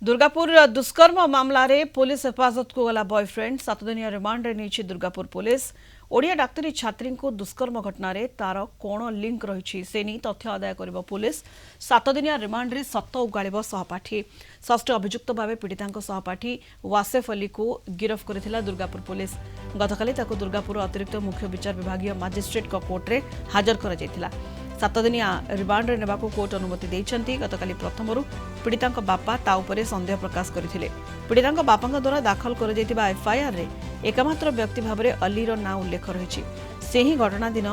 दुर्गापुर दुष्कर्म मामला रे पुलिस हेफाजत को गला बॉयफ्रेंड 7 दिनिया रिमांड रे नीची दुर्गापुर पुलिस ओडिया डाक्तरी छात्री को दुष्कर्म घटना रे तार कोण लिंक रही से नहीं तथ्य आदाय करिबो पुलिस 7 दिनिया रिमांड रे सत उगाड़िबो सहपाठी षष्ठ अभियुक्त भाव पीड़िता सहपाठी वासेफ अली को गिरफ्त करथिला दुर्गापुर पुलिस गतकाली ताको दुर्गापुर अतिरिक्त मुख्य विचार विभागीय मजिस्ट्रेट कोर्ट रे हाजर करा जायतिला 7 दिनिया रिमांड रे नेबाको कोर्ट अनुमति देइछंती गतकाली प्रथमरु पीड़िता बापा ता उपरे संदेह प्रकाश करथिले पीड़िता बापा द्वारा दाखल कर जैतिबा एफआईआर रे एकमात्र व्यक्ति भाव में अली रो ना उल्लेख रही से ही घटना दिन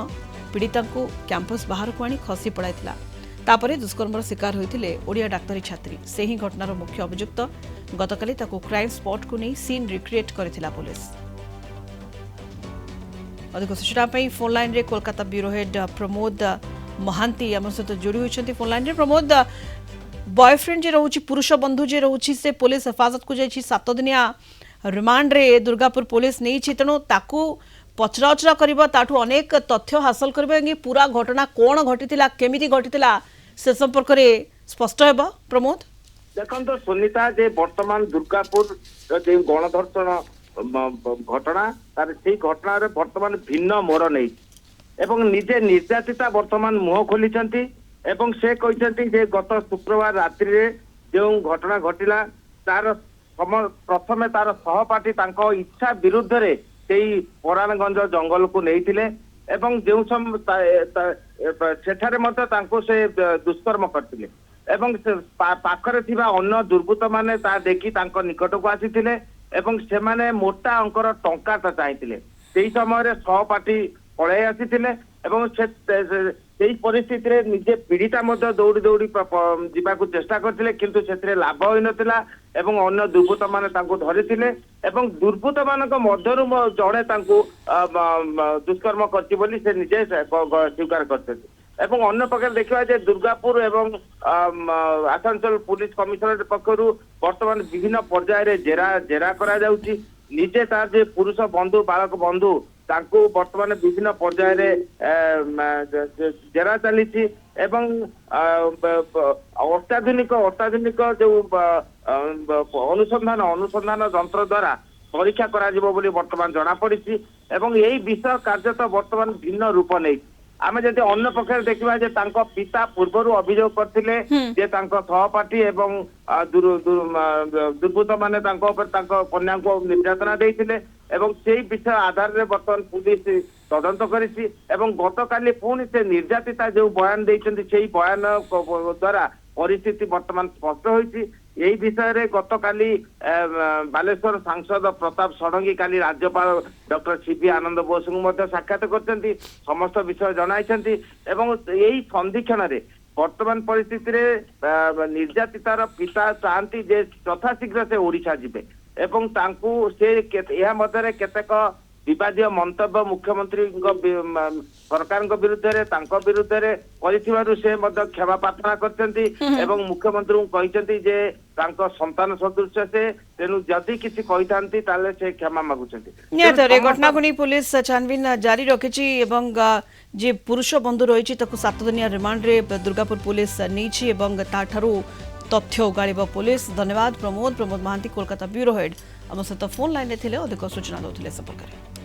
पीड़िता को कैंपस बाहर को आनी खसी पड़ाइथिला तापरे दुष्कर्मर शिकार होइथिले ओडिया डाक्तरी छात्री से ही घटनार मुख्य अभियुक्त गतकाली ताको क्राइम स्पॉट को नहीं सीन रिक्रिएट करथिला पुलिस अधिक सूचना पई फोन लाइन रे कोलकाता ब्यूरो हेड प्रमोद महांती आम सहित जोड़ी होती फोन लाइन रे प्रमोद बॉयफ्रेंड जे रहउची पुरुष बंधु जे रहउची से पुलिस हेफाजत को जाइछि 7 दिनिया रिमांड रे दुर्गापुर पुलिस नहीं तेणु ताकू पचराउचरा करिबो ताठू अनेक तथ्य हासिल करिबो पूरा घटना कोण घटितिला केमिति घटितिला से संपर्क रे स्पष्ट हेबो प्रमोद देखो सुनीता जे वर्तमान दुर्गापुर जे गणधर्षण घटना तार से घटना रे वर्तमान भिन्न मोड़ नहीं एवं निजे निर्यातिता वर्तमान मुह खोली एवं से कहते जे गत शुक्रवार रात्रि रे जो घटना घटिला तार प्रथमे तार सहपाठी तांको इच्छा विरुद्ध रे सेई पराणगंज जंगल को नहीं एवं जो सेठारे मध्य तांको से दुष्कर्म करथिले एवं पाखरे थिबा अन्य दुर्बृत्त माने ता देखि तांको निकट को आसीथिले एवं से माने मोटा अंकर टंका चाहिथिले सेई समय रे सहपाठी पळाई आसीथिले एवं से परिस्थिति रे निजे पीड़िता मध्य दौड़ी दौड़ी जीवाकू चेष्टा करथिले किंतु सेथिरे लाभ होई नथिला एवं अन्य दुर्बृत्त माने तांको धरिथिले एवं दुर्बृत्त मानक मध्यरु जड़े तांको दुष्कर्म करछि बोली से निजे स्वीकार करथिले एवं अन्य प्रकार देखा जे दुर्गापुर एवं आसानसोल पुलिस कमिशनरेट पक्षरु वर्तमान विभिन्न पर्याय रे जेरा करा जाउछि निजे तार जे पुरुष बंधु बालक बंधु तांको वर्तमान विभिन्न पर्याय रे जेरा चली एवं अत्याधुनिक जो अनुसंधान यंत्र द्वारा परीक्षा करा जिवो बोली वर्तमान जना पड़ी एवं यही विषय कार्यत वर्तमान भिन्न रूप नहीं आमे जदि अन्य पक्ष देखा जे तांको पिता पूर्व अभियोग करथिले जे तांको सहपाठी एवं दुर्बृत्त माने तांको ऊपर तांको कन्या को निर्यातना देइथिले एवं सेही विषय आधार रे वर्तमान पुलिस तदंत करिछि एवं गतकाली पुणी से निर्यातिता जो बयान देइछन्ति सेही बयान द्वारा परिस्थिति वर्तमान स्पष्ट होइछि यही विषय रे गतकाली बालेश्वर सांसद प्रताप षडंगी काली राज्यपाल डॉक्टर सीपी आनंद बोस को साक्षात करछन्ति समस्त विषय जणाइछन्ति एवं यही संधिक्षण रे वर्तमान परिस्थिति रे निर्यातितार पिता चाहती जे यथाशीघ्र से ओडिशा जिबे एवं तांकू से यह मध्य केतेक विवादीय मंतव्य मुख्यमंत्री सरकार विरुद्ध रे तांको विरुद्ध रे करिथिबारु से मध्य क्षमा प्रार्थना करछन्ति एवं मुख्यमंत्री कहछन्ति जे तांको संतान सदृश से तेनु जदि किछि कहिथांती ताले से क्षमा मागुछन्ति नियत रे घटना को पुलिस छानबीन जारी रखिछि एवं जे पुरुष बंधु रहिछि ताको 7 दिनिया रिमांड रे दुर्गापुर पुलिस नीछि एवं ताठारु तथ्य उगाड़िब पुलिस धन्यवाद प्रमोद महांती कोलकाता ब्यूरो हेड आम सहित फोन लाइन रे थिले अधिक सूचना दउथिले संपर्क